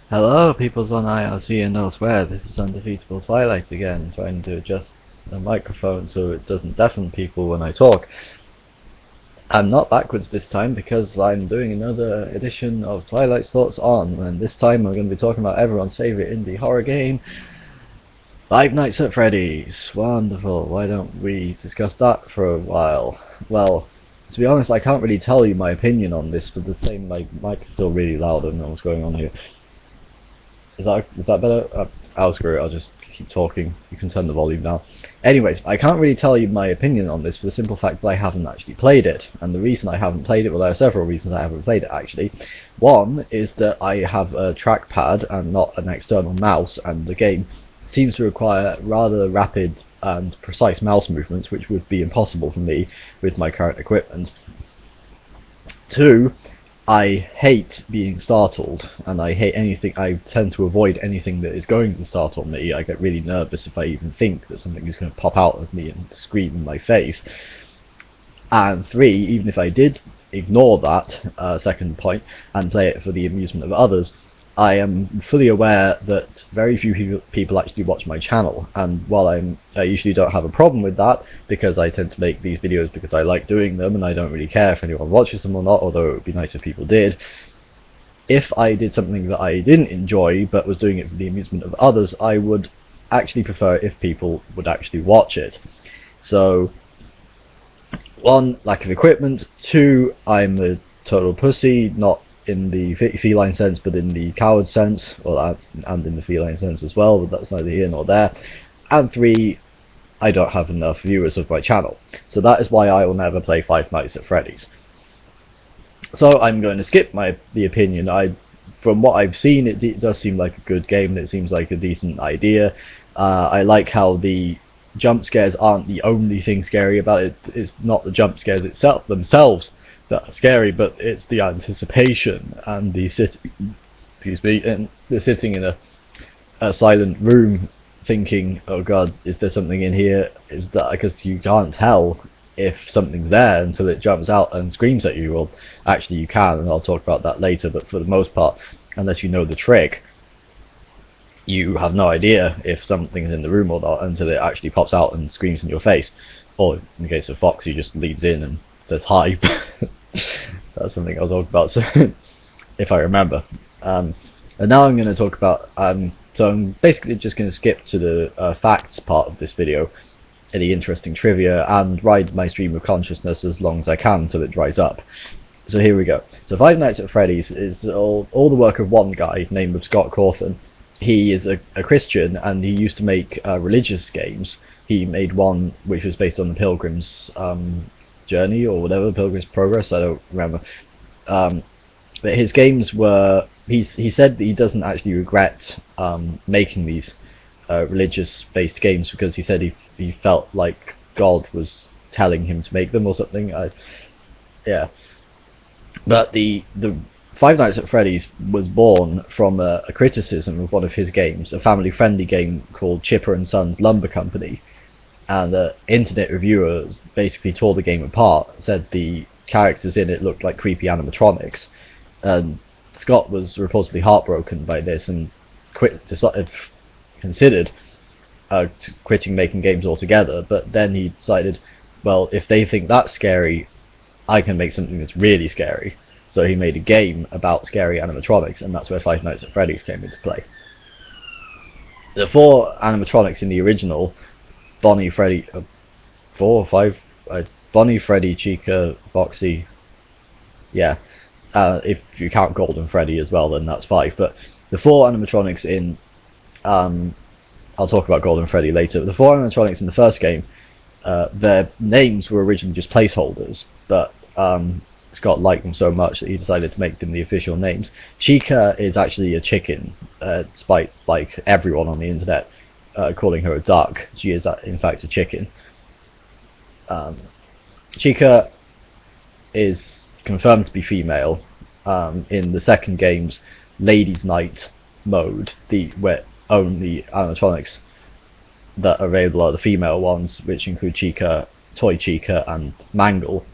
Hello, peoples on IRC and elsewhere. This is Undefeatable Twilight again, trying to adjust the microphone so it doesn't deafen people when I talk. I'm not backwards this time because I'm doing another edition of Twilight's Thoughts On, and this time I'm going to be talking about everyone's favourite indie horror game, Five Nights at Freddy's. Wonderful. Why don't we discuss that for a while? Well, to be honest, I can't really tell you my opinion on this, but the same mic is still really loud. I don't know what's going on here. Is that better? I'll screw it, I'll just keep talking. You can turn the volume down. Anyways, I can't really tell you my opinion on this for the simple fact that I haven't actually played it. And the reason I haven't played it, well, there are several reasons I haven't played it actually. One is that I have a trackpad and not an external mouse, and the game seems to require rather rapid and precise mouse movements, which would be impossible for me with my current equipment. Two, I hate being startled, and I hate anything. I tend to avoid anything that is going to startle me. I get really nervous if I even think that something is going to pop out of me and scream in my face. And three, even if I did ignore that second point and play it for the amusement of others, I am fully aware that very few people actually watch my channel, and while I usually don't have a problem with that, because I tend to make these videos because I like doing them and I don't really care if anyone watches them or not, although it would be nice if people did. If I did something that I didn't enjoy but was doing it for the amusement of others, I would actually prefer if people would actually watch it. So, one, lack of equipment. Two, I'm a total pussy, not in the feline sense, but in the coward sense, and in the feline sense as well, but that's neither here nor there. And three, I don't have enough viewers of my channel. So that is why I will never play Five Nights at Freddy's. So I'm going to skip the opinion. From what I've seen, it does seem like a good game, and it seems like a decent idea. I like how the jump scares aren't the only thing scary about it. It's not the jump scares themselves that are scary, but it's the anticipation and the sitting in a silent room thinking, oh god, is there something in here? Is that because you can't tell if something's there until it jumps out and screams at you? Well, actually you can, and I'll talk about that later, but for the most part, unless you know the trick, you have no idea if something's in the room or not until it actually pops out and screams in your face. Or in the case of Foxy, just leads in and says hi. That's something I'll talk about soon, if I remember. And now I'm going to talk about, so I'm basically just going to skip to the facts part of this video, any interesting trivia, and ride my stream of consciousness as long as I can until it dries up. So here we go. So Five Nights at Freddy's is all the work of one guy named Scott Cawthon. He is a Christian, and he used to make religious games. He made one which was based on the Pilgrim's Journey or whatever, Pilgrim's Progress, I don't remember. But his games were, he said that he doesn't actually regret making these religious-based games, because he said he felt like God was telling him to make them or something. Yeah. But the Five Nights at Freddy's was born from a criticism of one of his games, a family-friendly game called Chipper and Sons Lumber Company. And the internet reviewers basically tore the game apart, said the characters in it looked like creepy animatronics. And Scott was reportedly heartbroken by this and considered quitting making games altogether, but then he decided, well, if they think that's scary, I can make something that's really scary. So he made a game about scary animatronics, and that's where Five Nights at Freddy's came into play. The four animatronics in the original, Bonnie, Freddy, Bonnie, Freddy, Chica, Foxy, yeah, if you count Golden Freddy as well, then that's five, but the four animatronics in, I'll talk about Golden Freddy later, the four animatronics in the first game, their names were originally just placeholders, but Scott liked them so much that he decided to make them the official names. Chica is actually a chicken, despite like everyone on the internet calling her a duck. She is in fact a chicken. Chica is confirmed to be female in the second game's Ladies' Night mode, where only animatronics that are available are the female ones, which include Chica, Toy Chica, and Mangle,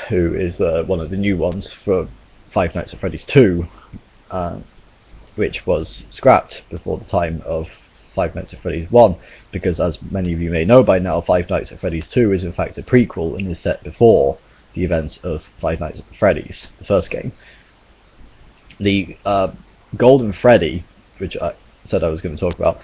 who is one of the new ones for Five Nights at Freddy's 2. which was scrapped before the time of Five Nights at Freddy's 1, because as many of you may know by now, Five Nights at Freddy's 2 is in fact a prequel and is set before the events of Five Nights at Freddy's, the first game. The Golden Freddy, which I said I was going to talk about,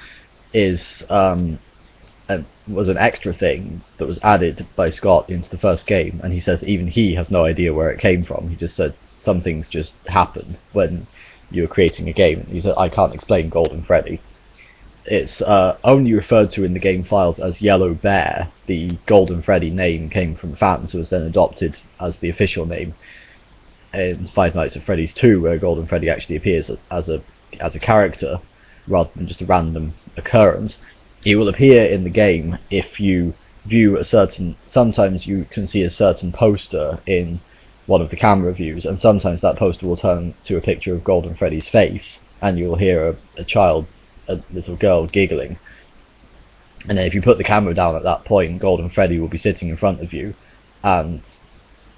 was an extra thing that was added by Scott into the first game, and he says even he has no idea where it came from. He just said some things just happen when you're creating a game. He said, I can't explain Golden Freddy. It's only referred to in the game files as Yellow Bear. The Golden Freddy name came from fans, who was then adopted as the official name in Five Nights at Freddy's 2, where Golden Freddy actually appears as a character rather than just a random occurrence. He will appear in the game if you view a certain... Sometimes you can see a certain poster in one of the camera views, and sometimes that poster will turn to a picture of Golden Freddy's face, and you'll hear a little girl giggling. And then if you put the camera down at that point, Golden Freddy will be sitting in front of you, and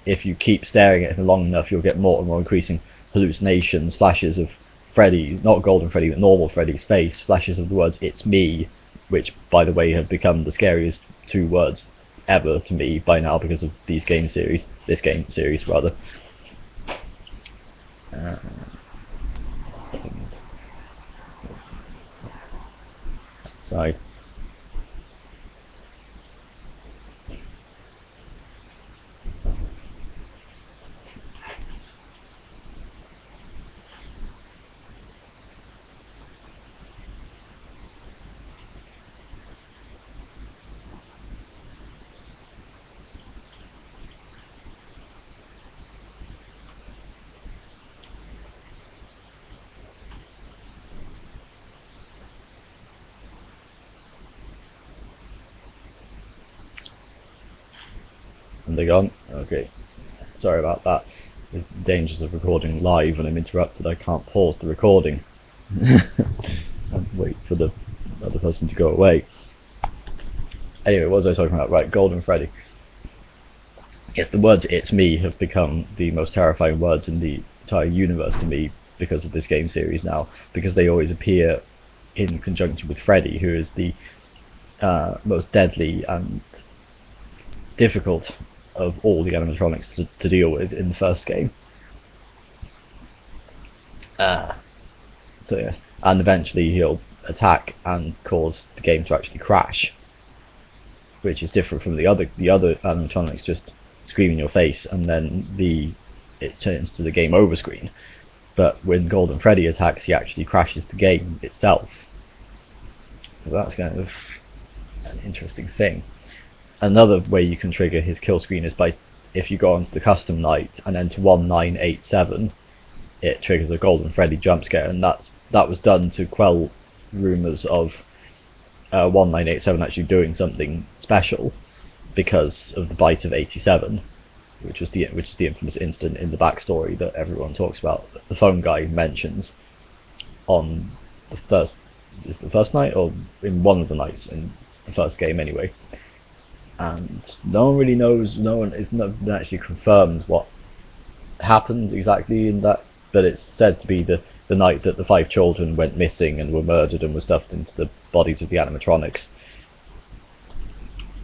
if you keep staring at him long enough, you'll get more and more increasing hallucinations, flashes of Freddy, not Golden Freddy, but normal Freddy's face, flashes of the words "It's me," which, by the way, have become the scariest 2 words ever to me by now because of this game series rather. Sorry. And they're gone? Okay. Sorry about that. There's dangers of recording live when I'm interrupted. I can't pause the recording. And wait for the other person to go away. Anyway, what was I talking about? Right, Golden Freddy. Yes, the words "It's me" have become the most terrifying words in the entire universe to me because of this game series now, because they always appear in conjunction with Freddy, who is the most deadly and difficult of all the animatronics to deal with in the first game. So yeah, and eventually he'll attack and cause the game to actually crash, which is different from the other animatronics just scream in your face and then it turns to the game over screen. But when Golden Freddy attacks, he actually crashes the game itself. So that's kind of an interesting thing. Another way you can trigger his kill screen is by, if you go onto the custom night and enter 1987, it triggers a Golden Freddy jump scare, and that was done to quell rumours of 1987 actually doing something special because of the bite of 87, which is the infamous incident in the backstory that everyone talks about. The phone guy mentions on the first night, or in one of the nights in the first game anyway. And no one really knows, it's not actually confirmed what happened exactly in that, but it's said to be the night that the 5 children went missing and were murdered and were stuffed into the bodies of the animatronics.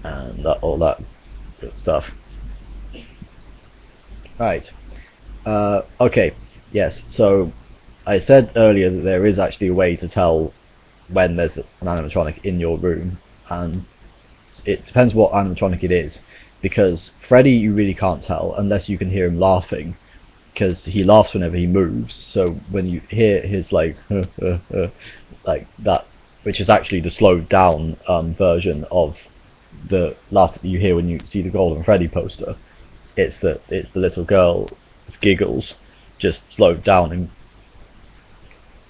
And all that good stuff. Right. Okay, yes, so I said earlier that there is actually a way to tell when there's an animatronic in your room, and it depends what animatronic it is, because Freddy you really can't tell unless you can hear him laughing, because he laughs whenever he moves. So when you hear his like like that, which is actually the slowed down version of the laugh that you hear when you see the Golden Freddy poster, it's the little girl's giggles just slowed down in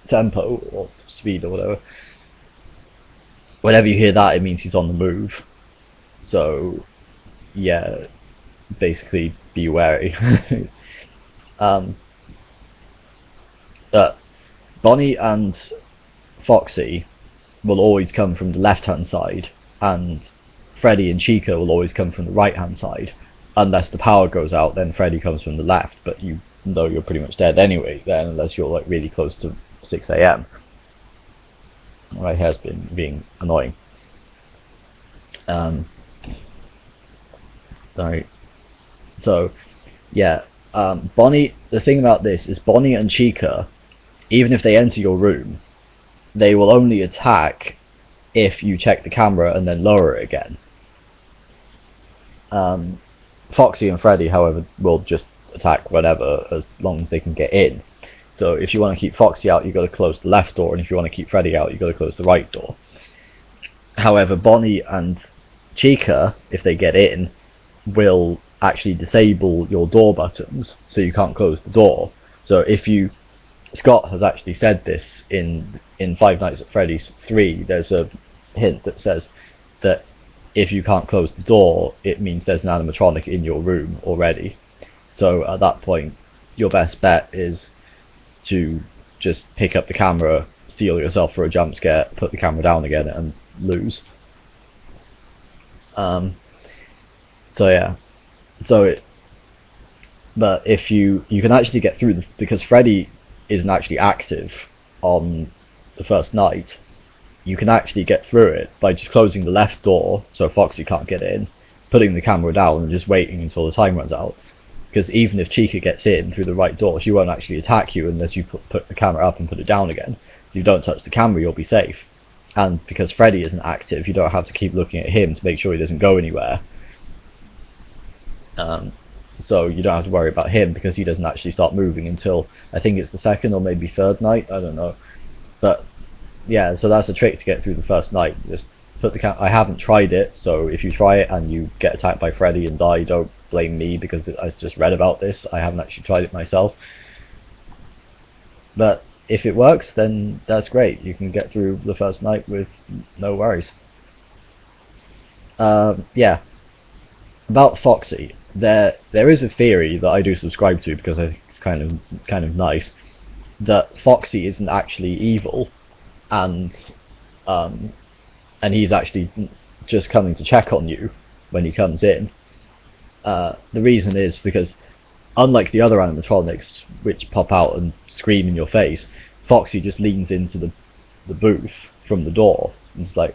tempo or speed or whatever. Whenever you hear that, it means he's on the move. So yeah, basically be wary. Bonnie and Foxy will always come from the left hand side, and Freddy and Chica will always come from the right hand side. Unless the power goes out, then Freddy comes from the left, but you know you're pretty much dead anyway then, unless you're like really close to 6 a.m. My hair's been being annoying. Sorry. So, yeah, Bonnie. The thing about this is Bonnie and Chica, even if they enter your room, they will only attack if you check the camera and then lower it again. Foxy and Freddy, however, will just attack whenever, as long as they can get in. So if you want to keep Foxy out, you've got to close the left door, and if you want to keep Freddy out, you've got to close the right door. However, Bonnie and Chica, if they get in, will actually disable your door buttons, so you can't close the door. So if you... Scott has actually said this in Five Nights at Freddy's 3. There's a hint that says that if you can't close the door, it means there's an animatronic in your room already. So at that point, your best bet is to just pick up the camera, steel yourself for a jump scare, put the camera down again, and lose. So yeah. But if you can actually get through because Freddy isn't actually active on the first night, you can actually get through it by just closing the left door so Foxy can't get in, putting the camera down and just waiting until the time runs out. Because even if Chica gets in through the right door, she won't actually attack you unless you put the camera up and put it down again. So if you don't touch the camera, you'll be safe. And because Freddy isn't active, you don't have to keep looking at him to make sure he doesn't go anywhere. So you don't have to worry about him because he doesn't actually start moving until, I think it's the second or maybe third night, I don't know. But yeah, so that's a trick to get through the first night. Just put the I haven't tried it, so if you try it and you get attacked by Freddy and die, don't blame me because I just read about this. I haven't actually tried it myself. But if it works, then that's great. You can get through the first night with no worries. Yeah. About Foxy, there is a theory that I do subscribe to because I think it's kind of nice, that Foxy isn't actually evil, and he's actually just coming to check on you when he comes in. The reason is because, unlike the other animatronics which pop out and scream in your face, Foxy just leans into the booth from the door. It's like,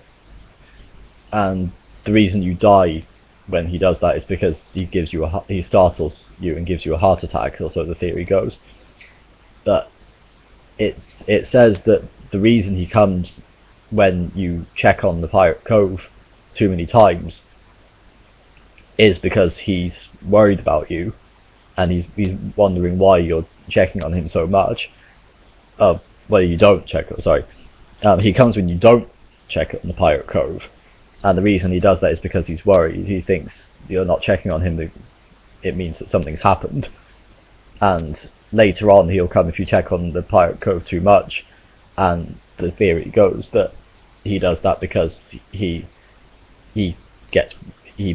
and the reason you die when he does that is because he startles you and gives you a heart attack, or so the theory goes. But it says that the reason he comes when you check on the Pirate Cove too many times is because he's worried about you, and he's wondering why you're checking on him so much. Well, you don't check. Sorry, he comes when you don't check on the Pirate Cove, and the reason he does that is because he's worried. He thinks you're not checking on him. It means that something's happened, and later on he'll come if you check on the Pirate Cove too much. And the theory goes that he does that because he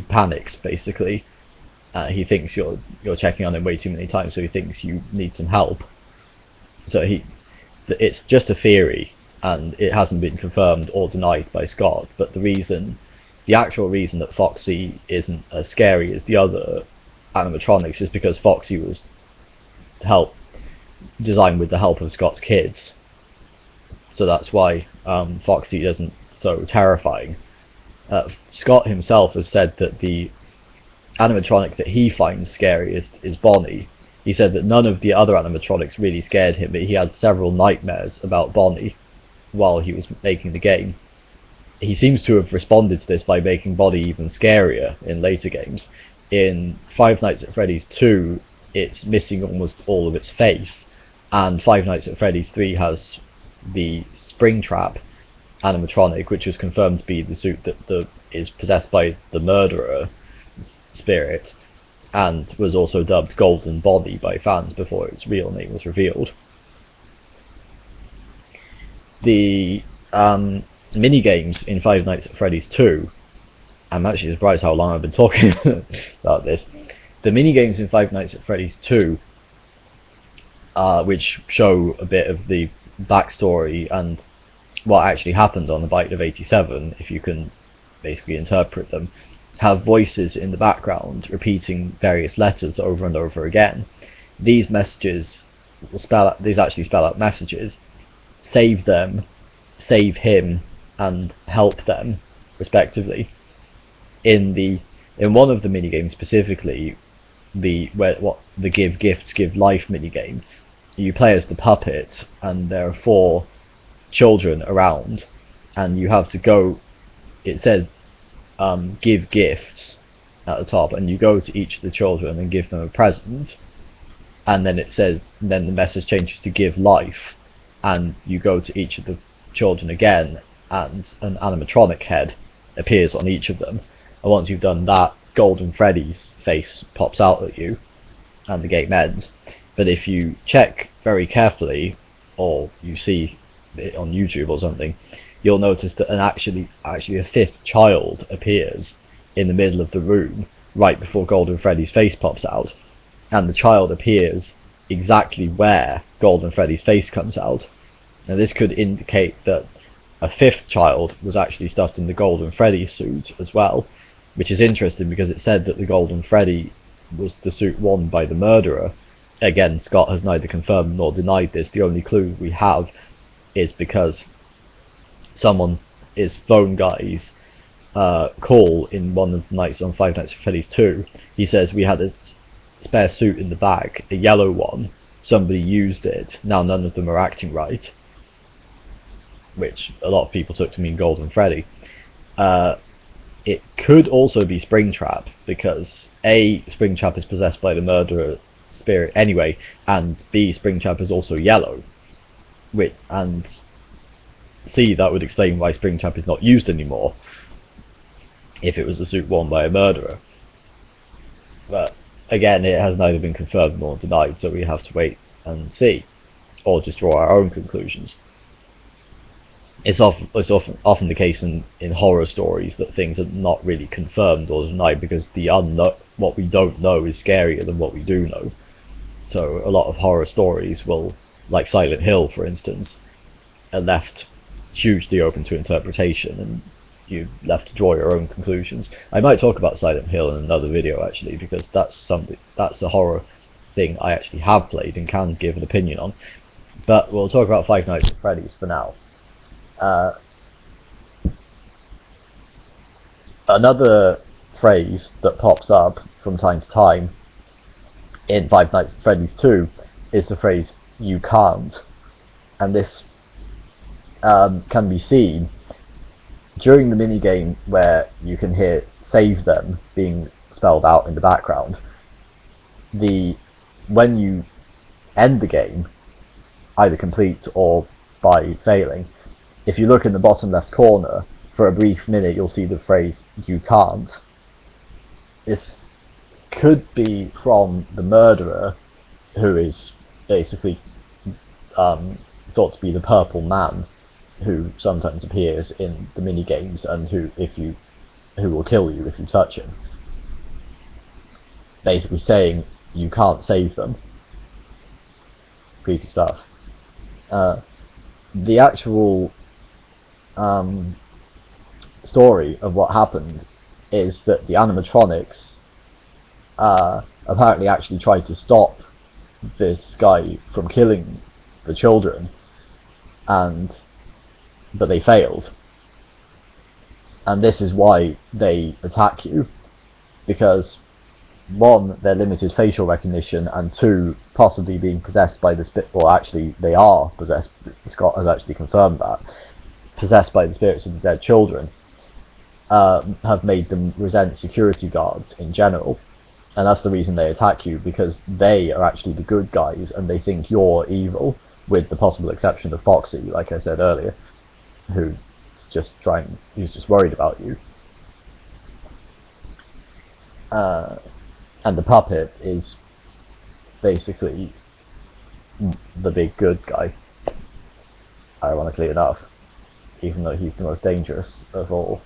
panics basically. He thinks you're checking on him way too many times, so he thinks you need some help. So it's just a theory, and it hasn't been confirmed or denied by Scott. But the actual reason that Foxy isn't as scary as the other animatronics is because Foxy was designed with the help of Scott's kids. So that's why Foxy isn't so terrifying. Scott himself has said that the animatronic that he finds scariest is Bonnie. He said that none of the other animatronics really scared him, but he had several nightmares about Bonnie while he was making the game. He seems to have responded to this by making Bonnie even scarier in later games. In Five Nights at Freddy's 2, it's missing almost all of its face, and Five Nights at Freddy's 3 has the Springtrap animatronic, which was confirmed to be the suit that is possessed by the murderer spirit, and was also dubbed Golden Bonnie by fans before its real name was revealed. The mini-games in Five Nights at Freddy's 2, I'm actually surprised how long I've been talking about this. The mini-games in Five Nights at Freddy's 2, which show a bit of the backstory and what actually happened on the Bite of 87, if you can basically interpret them, have voices in the background repeating various letters over and over again. These messages actually spell out messages, save them, save him, and help them, respectively. In one of the minigames specifically, the give gifts, give life minigame, you play as the puppet, and there are 4 children around, and you have to go. It says give gifts at the top, and you go to each of the children and give them a present, and then then the message changes to give life, and you go to each of the children again, and an animatronic head appears on each of them, and once you've done that, Golden Freddy's face pops out at you, and the game ends. But if you check very carefully, or you see it on YouTube or something, you'll notice that actually a 5th child appears in the middle of the room right before Golden Freddy's face pops out, and the child appears exactly where Golden Freddy's face comes out. Now this could indicate that a 5th child was actually stuffed in the Golden Freddy suit as well, which is interesting because it said that the Golden Freddy was the suit worn by the murderer. Again, Scott has neither confirmed nor denied this. The only clue we have is because his phone guy's call in one of the nights on Five Nights at Freddy's 2, he says, we had a spare suit in the bag, a yellow one, somebody used it, now none of them are acting right, which a lot of people took to mean Golden Freddy. It could also be Springtrap, because A, Springtrap is possessed by the murderer spirit anyway, and B, Springtrap is also yellow, and C, that would explain why Springtrap is not used anymore, if it was a suit worn by a murderer. But again, it has neither been confirmed nor denied, so we have to wait and see, or just draw our own conclusions. It's often the case in horror stories that things are not really confirmed or denied, because what we don't know is scarier than what we do know. So a lot of horror stories will, like Silent Hill for instance, are left hugely open to interpretation, and you're left to draw your own conclusions. I might talk about Silent Hill in another video actually, because that's a horror thing I actually have played and can give an opinion on. But we'll talk about Five Nights at Freddy's for now. Another phrase that pops up from time to time in Five Nights at Freddy's 2 is the phrase "you can't," and this can be seen during the minigame where you can hear "save them" being spelled out in the background. When you end the game, either complete or by failing, if you look in the bottom left corner, for a brief minute you'll see the phrase "you can't." This could be from the murderer, who is basically thought to be the purple man who sometimes appears in the mini games, and who will kill you if you touch him, basically saying you can't save them. Creepy stuff. The actual story of what happened is that the animatronics apparently actually tried to stop this guy from killing the children, but they failed. And this is why they attack you, because 1, they're limited facial recognition, and 2, possibly being possessed by the spirit. Well, actually, they are possessed. Scott has actually confirmed that. Possessed by the spirits of the dead children, have made them resent security guards in general, and that's the reason they attack you, because they are actually the good guys and they think you're evil, with the possible exception of Foxy, like I said earlier, who's just worried about you. And the puppet is basically the big good guy, ironically enough, even though he's the most dangerous of all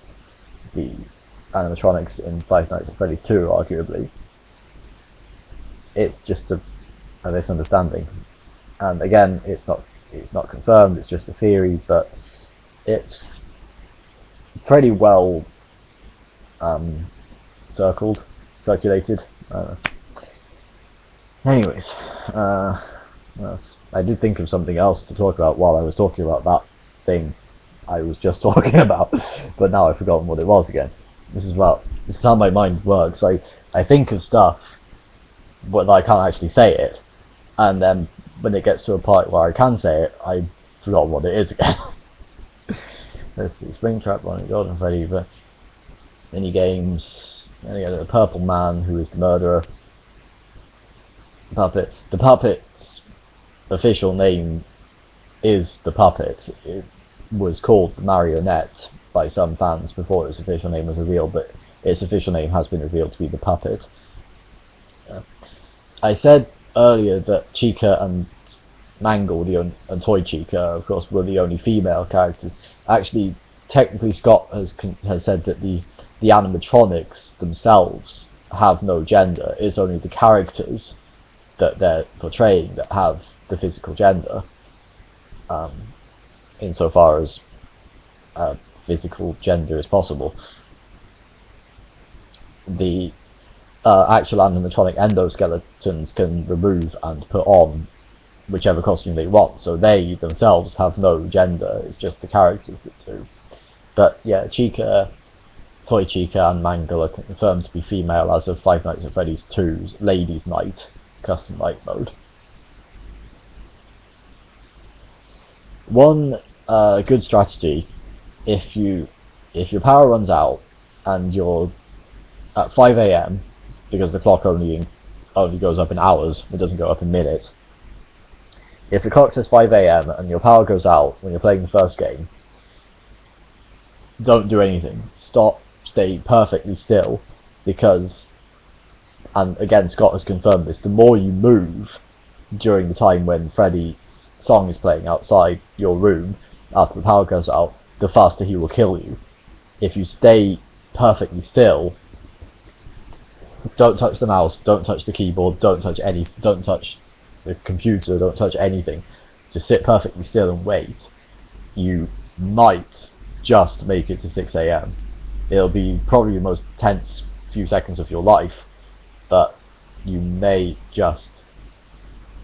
the animatronics in Five Nights at Freddy's 2, arguably. It's just a misunderstanding, and again, it's not confirmed, it's just a theory, but it's pretty well circulated. Anyways, I I did think of something else to talk about while I was talking about that thing I was just talking about, but now I've forgotten what it was again. This is how my mind works. I think of stuff, but I can't actually say it, and then when it gets to a part where I can say it, I've forgotten what it is again. Let's see, Springtrap, Bonnie, Golden Freddy, but mini games. Then you get the Purple Man, who is the murderer. Puppet. The puppet's official name is the Puppet. It was called the Marionette by some fans before its official name was revealed, but its official name has been revealed to be the Puppet. I said earlier that Chica and Mangle, and Toy Chica, of course, were the only female characters. Actually, technically, Scott has said that the animatronics themselves have no gender. It's only the characters that they're portraying that have the physical gender, insofar as physical gender is possible. The actual animatronic endoskeletons can remove and put on whichever costume they want, so they themselves have no gender, it's just the characters that do. But yeah, Chica, Toy Chica and Mangle are confirmed to be female as of Five Nights at Freddy's 2's Ladies Night Custom Night Mode. One good strategy, if your power runs out and you're at 5 AM, because the clock only goes up in hours, it doesn't go up in minutes. If the clock says 5 AM and your power goes out when you're playing the first game, don't do anything. Stop, stay perfectly still, because, and again Scott has confirmed this, the more you move during the time when Freddy's song is playing outside your room after the power goes out, the faster he will kill you. If you stay perfectly still, don't touch the mouse, don't touch the keyboard, don't touch the computer, don't touch anything, just sit perfectly still and wait, you might just make it to 6 AM. It'll be probably the most tense few seconds of your life, but you may just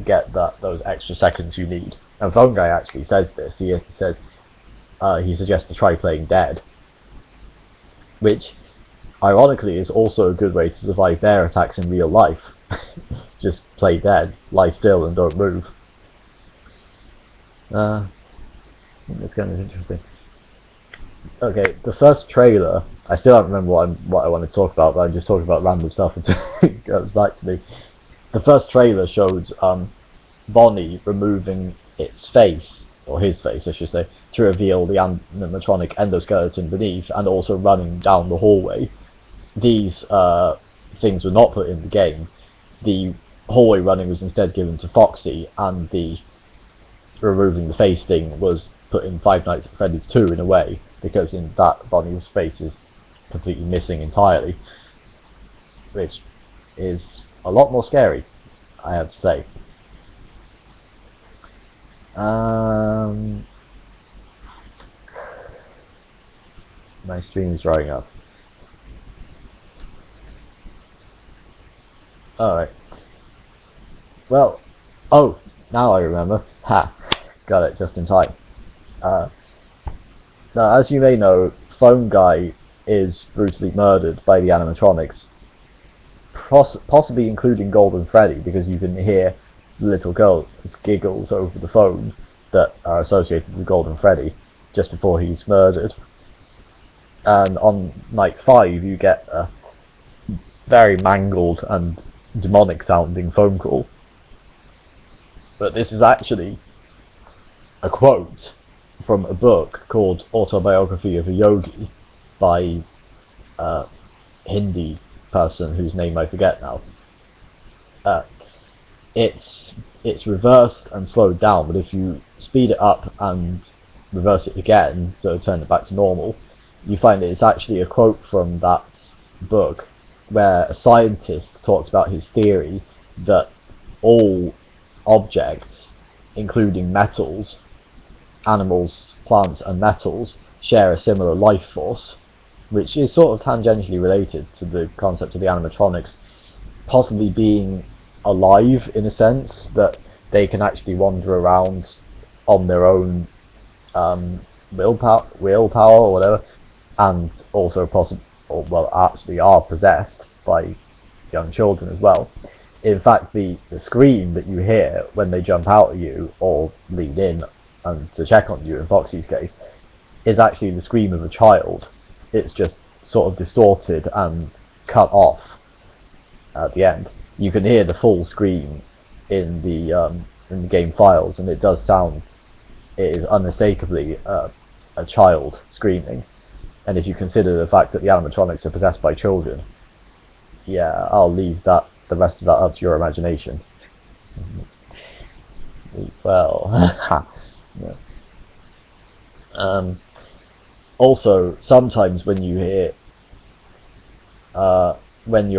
get those extra seconds you need. And Phone Guy actually says this. He says he suggests to try playing dead, which ironically is also a good way to survive bear attacks in real life. Just play dead, lie still and don't move. It's kind of interesting. Okay, the first trailer, I still don't remember what I want to talk about, but I'm just talking about random stuff until it goes back to me. The first trailer showed Bonnie removing its face, or his face I should say, to reveal the animatronic endoskeleton beneath, and also running down the hallway. These things were not put in the game. The hallway running was instead given to Foxy, and the removing the face thing was put in Five Nights at Freddy's 2 in a way, because in that Bonnie's face is completely missing entirely, which is a lot more scary, I have to say. My stream is drying up. Alright. Well, oh, now I remember. Ha! Got it just in time. Now, as you may know, Phone Guy is brutally murdered by the animatronics, possibly including Golden Freddy, because you can hear the little girl's giggles over the phone that are associated with Golden Freddy just before he's murdered. And on night 5 you get a very mangled and demonic sounding phone call. But this is actually a quote from a book called Autobiography of a Yogi by a Hindi person whose name I forget now. It's reversed and slowed down, but if you speed it up and reverse it again, so turn it back to normal, you find that it's actually a quote from that book where a scientist talks about his theory that all objects, including metals, animals, plants and metals, share a similar life force, which is sort of tangentially related to the concept of the animatronics possibly being alive, in a sense, that they can actually wander around on their own willpower or whatever, and also actually are possessed by young children as well. In fact, the scream that you hear when they jump out at you or lean in and to check on you, in Foxy's case, is actually the scream of a child. It's just sort of distorted and cut off at the end. You can hear the full scream in the game files, and it is unmistakably a child screaming. And if you consider the fact that the animatronics are possessed by children, yeah, I'll leave the rest of that up to your imagination. Well, yeah. Also, sometimes when you hear, when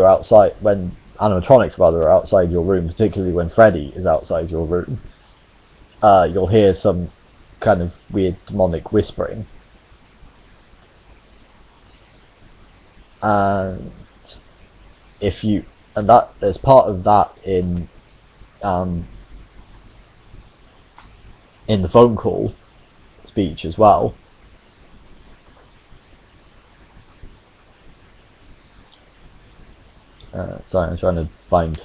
animatronics are outside your room, particularly when Freddy is outside your room, you'll hear some kind of weird demonic whispering. And there's part of that in the phone call speech as well. Sorry, I'm trying to find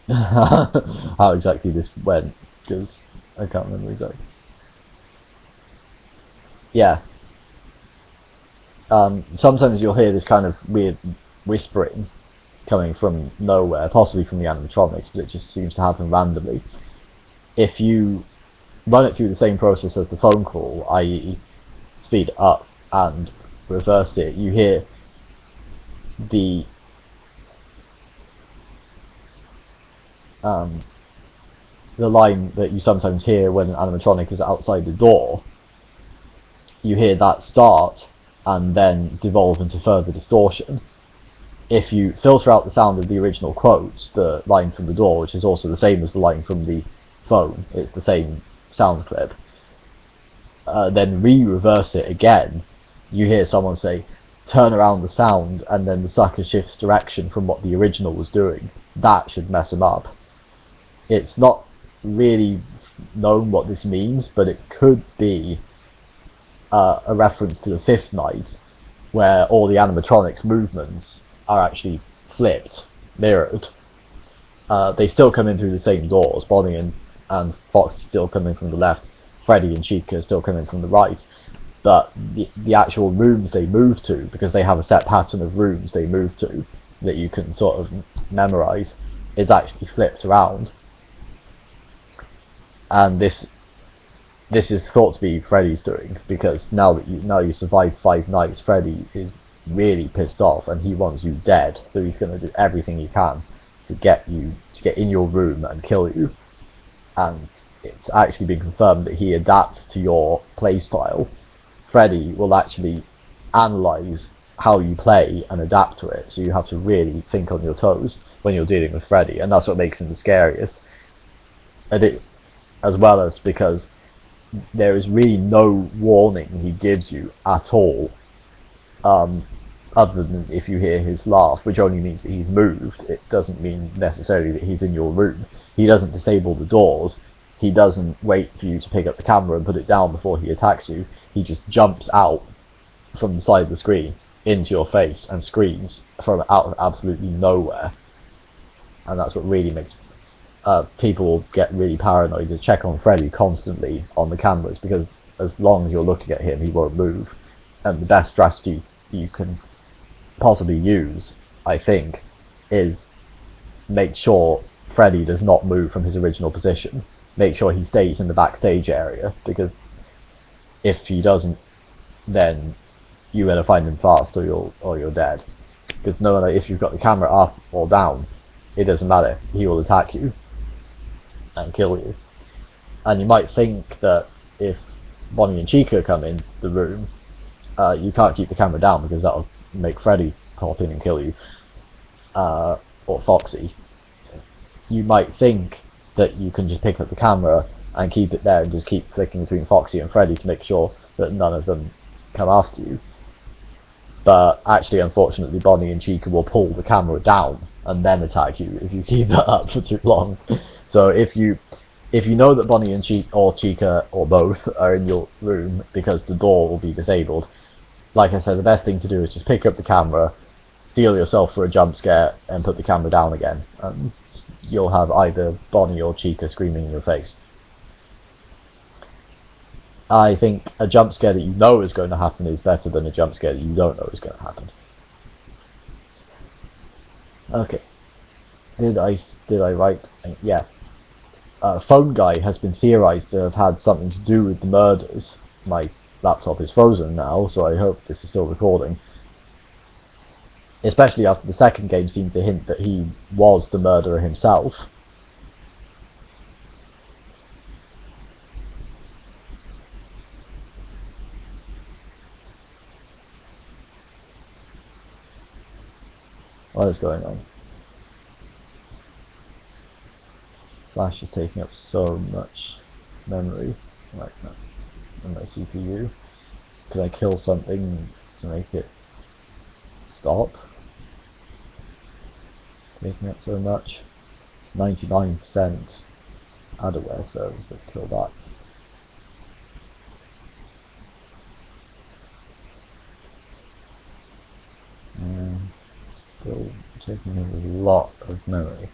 how exactly this went, because I can't remember exactly. Yeah. Sometimes you'll hear this kind of weird whispering coming from nowhere, possibly from the animatronics, but it just seems to happen randomly. If you run it through the same process as the phone call, i.e. speed it up and reverse it, you hear the line that you sometimes hear when an animatronic is outside the door. You hear that start and then devolve into further distortion. If you filter out the sound of the original quotes, the line from the door, which is also the same as the line from the phone, it's the same sound clip, then re-reverse it again, you hear someone say, turn around the sound, and then the sucker shifts direction from what the original was doing. That should mess them up. It's not really known what this means, but it could be a reference to the Fifth Night, where all the animatronics movements are actually flipped, mirrored. They still come in through the same doors. Bonnie and Fox still coming from the left, Freddy and Chica still coming from the right, but the actual rooms they move to, because they have a set pattern of rooms they move to that you can sort of memorize, is actually flipped around. And this is thought to be Freddy's doing, because now you survived 5 nights, Freddy is really pissed off and he wants you dead, so he's going to do everything he can to get in your room and kill you. And it's actually been confirmed that he adapts to your playstyle. Freddy will actually analyze how you play and adapt to it, so you have to really think on your toes when you're dealing with Freddy, and that's what makes him the scariest. As well as because there is really no warning he gives you at all, other than if you hear his laugh, which only means that he's moved. It doesn't mean necessarily that he's in your room. He doesn't disable the doors. He doesn't wait for you to pick up the camera and put it down before he attacks you. He just jumps out from the side of the screen into your face and screams from out of absolutely nowhere. And that's what really makes people get really paranoid to check on Freddy constantly on the cameras, because as long as you're looking at him, he won't move. And the best strategy you can possibly use, I think, is make sure Freddy does not move from his original position. Make sure he stays in the backstage area, because if he doesn't, then you're going to find him fast, or you're dead. Because no matter if you've got the camera up or down, it doesn't matter. He will attack you and kill you. And you might think that if Bonnie and Chica come in the room, you can't keep the camera down because that'll make Freddy pop in and kill you, or Foxy. You might think that you can just pick up the camera and keep it there and just keep flicking between Foxy and Freddy to make sure that none of them come after you. But actually, unfortunately, Bonnie and Chica will pull the camera down and then attack you if you keep that up for too long. So if you if you know that Bonnie and Chica or both are in your room because the door will be disabled, like I said, the best thing to do is just pick up the camera, steel yourself for a jump scare, and put the camera down again. You'll have either Bonnie or Chica screaming in your face. I think a jump scare that you know is going to happen is better than a jump scare that you don't know is going to happen. Okay. Did I write? Yeah. Phone Guy has been theorized to have had something to do with the murders. My laptop is frozen now, so I hope this is still recording. Especially after the second game seemed to hint that he was the murderer himself. What is going on? Flash is taking up so much memory right now on my CPU. Could I kill something to make it stop taking up so much? 99% adware service, let's kill that. And still taking up a lot of memory.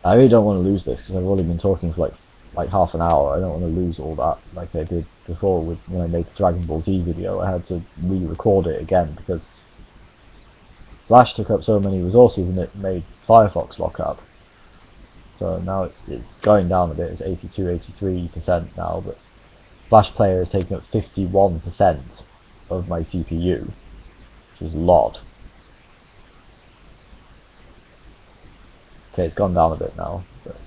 I really don't want to lose this because I've already been talking for like half an hour. I don't want to lose all that like I did before when I made the Dragon Ball Z video. I had to re-record it again because Flash took up so many resources and it made Firefox lock up. So now it's going down a bit. It's 82-83% now, but Flash Player is taking up 51% of my CPU, which is a lot. Okay, it's gone down a bit now, but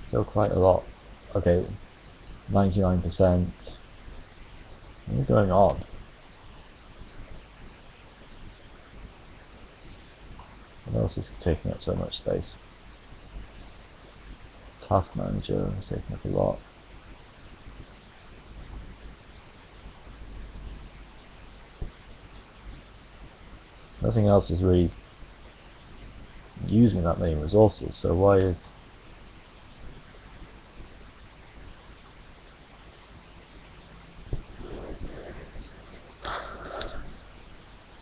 still quite a lot. Okay, 99%. What is going on? What else is taking up so much space? Task Manager is taking up a lot. Nothing else is really using that many resources, so why is...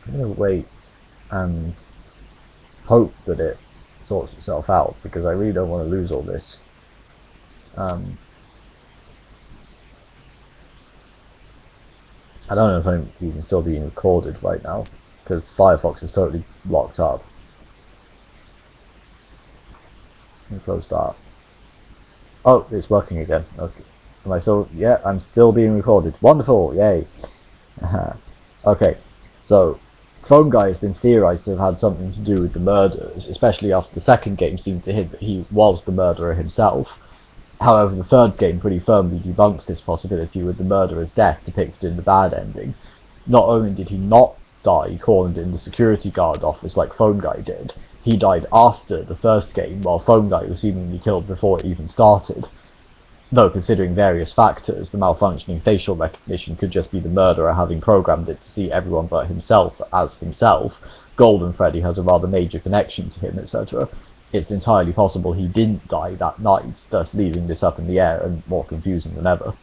I'm going to wait and hope that it sorts itself out, because I really don't want to lose all this. I don't know if I'm even still being recorded right now, because Firefox is totally locked up. Let me close that. Oh, it's working again. Okay. Am I still... Yeah, I'm still being recorded. Wonderful! Yay! Okay, so Phone Guy has been theorized to have had something to do with the murders, especially after the second game seemed to hint that he was the murderer himself. However, the third game pretty firmly debunks this possibility, with the murderer's death depicted in the bad ending. Not only did he not die cornered in the security guard office like Phone Guy did, he died after the first game, while Phone Guy was seemingly killed before it even started. Though, considering various factors, the malfunctioning facial recognition could just be the murderer having programmed it to see everyone but himself as himself. Golden Freddy has a rather major connection to him, etc. It's entirely possible he didn't die that night, thus leaving this up in the air and more confusing than ever.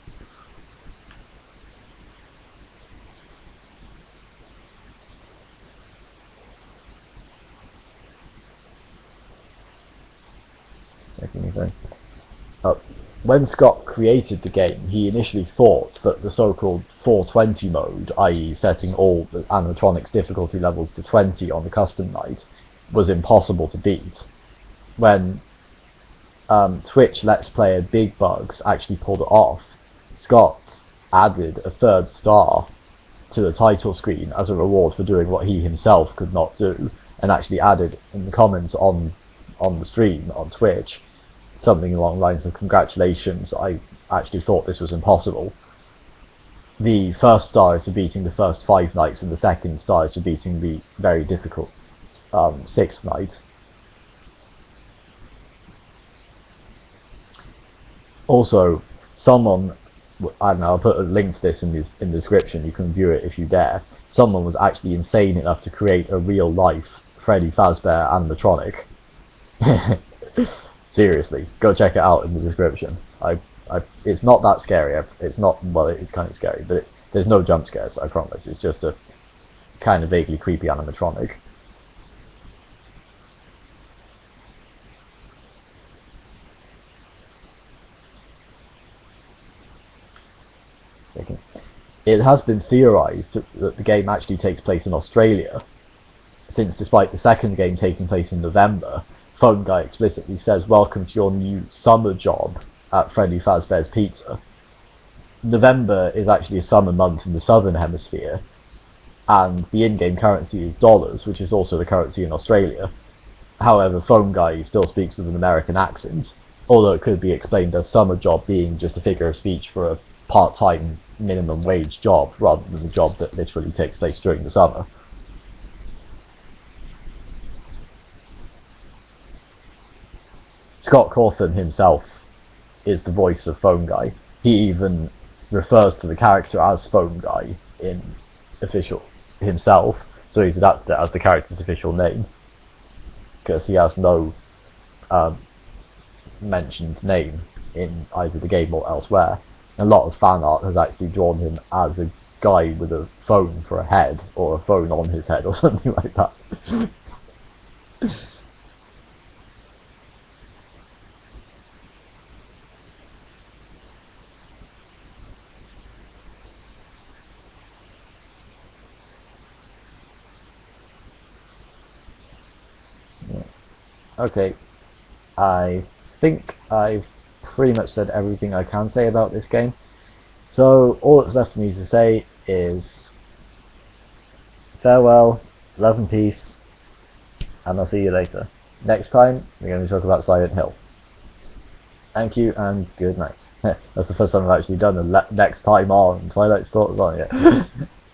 Check anything. When Scott created the game, he initially thought that the so-called 420 mode, i.e. setting all the animatronics difficulty levels to 20 on the custom night, was impossible to beat. When Twitch Let's Player Big Bugs actually pulled it off, Scott added a third star to the title screen as a reward for doing what he himself could not do, and actually added in the comments on the stream on Twitch something along the lines of, "Congratulations, I actually thought this was impossible." The first star is for beating the first 5 nights, and the second star is for beating the very difficult 6th night. Also, someone, I don't know, I'll put a link to this in the description, you can view it if you dare. Someone was actually insane enough to create a real life Freddy Fazbear animatronic. Seriously, go check it out in the description. It's not that scary. It's not, well, it's kind of scary, but there's no jump scares, I promise. It's just a kind of vaguely creepy animatronic. It has been theorised that the game actually takes place in Australia, since despite the second game taking place in November, Phone Guy explicitly says, "Welcome to your new summer job at Freddy Fazbear's Pizza." November is actually a summer month in the southern hemisphere, and the in-game currency is dollars, which is also the currency in Australia. However, Phone Guy still speaks with an American accent, although it could be explained as summer job being just a figure of speech for a part-time minimum wage job rather than a job that literally takes place during the summer. Scott Cawthon himself is the voice of Phone Guy. He even refers to the character as Phone Guy in official himself, so he's adapted it as the character's official name, because he has no mentioned name in either the game or elsewhere. A lot of fan art has actually drawn him as a guy with a phone for a head, or a phone on his head, or something like that. Yeah. Okay, I think I've pretty much said everything I can say about this game, so all that's left for me to say is farewell, love and peace, and I'll see you later. Next time we're going to talk about Silent Hill. Thank you and good night. That's the first time I've actually done a next time on Twilight's thoughts on it,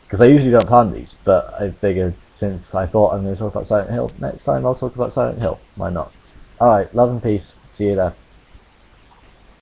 because I usually don't plan these, but I figured since I thought I'm going to talk about Silent Hill, next time I'll talk about Silent Hill. Why not? Alright, love and peace, see you there.